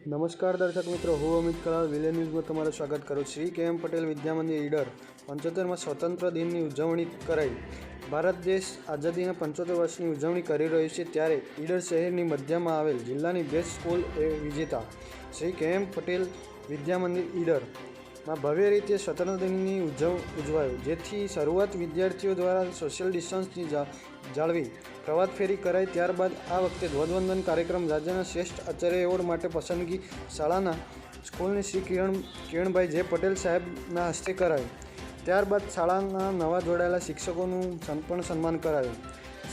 નમસ્કાર દર્શક મિત્રો, હું અમિત કલાલ વિલે ન્યૂઝમાં તમારું સ્વાગત કરું છું। શ્રી કે.એમ. પટેલ વિદ્યા મંદિર ઈડર 75માં સ્વતંત્ર દિનની ઉજવણી કરાઈ। ભારત દેશ આઝાદીના 75 વર્ષની ઉજવણી કરી રહ્યું છે, ત્યારે ઈડર શહેરની મધ્યમાં આવેલ જિલ્લાની બેસ્ટ સ્કૂલ વિજેતા શ્રી કે.એમ. પટેલ વિદ્યા મંદિર ઈડરમાં ભવ્ય રીતે સ્વતંત્ર દિનની ઉજવાયો, જેથી શરૂઆત વિદ્યાર્થીઓ દ્વારા સોશિયલ ડિસ્ટન્સની જાળવી પ્રભાત ફેરી કરાઈ। ત્યારબાદ આ વખતે ધ્વજવંદન કાર્યક્રમ રાજ્યના શ્રેષ્ઠ આચાર્ય એવોર્ડ માટે પસંદગી શાળાના સ્કૂલની શ્રી કિરણભાઈ જે પટેલ સાહેબના હસ્તે કરાયો। ત્યારબાદ શાળાના નવા જોડાયેલા શિક્ષકોનું પણ સન્માન કરાયું।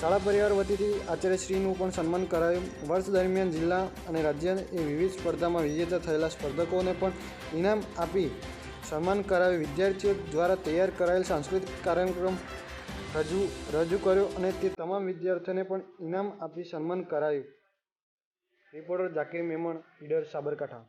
શાળા પરિવાર વતીથી આચાર્યશ્રીનું પણ સન્માન કરાયું। વર્ષ દરમિયાન જિલ્લા અને રાજ્યની વિવિધ સ્પર્ધામાં વિજેતા થયેલા સ્પર્ધકોને પણ ઇનામ આપી સન્માન કરાયું। વિદ્યાર્થીઓ દ્વારા તૈયાર કરાયેલ સાંસ્કૃતિક કાર્યક્રમ રજૂ કર્યો અને તે તમામ વિદ્યાર્થીઓને પણ ઇનામ આપી સન્માન કરાયું। રિપોર્ટર ઝાકીર મેમણ, ઈડર, સાબરકાંઠા।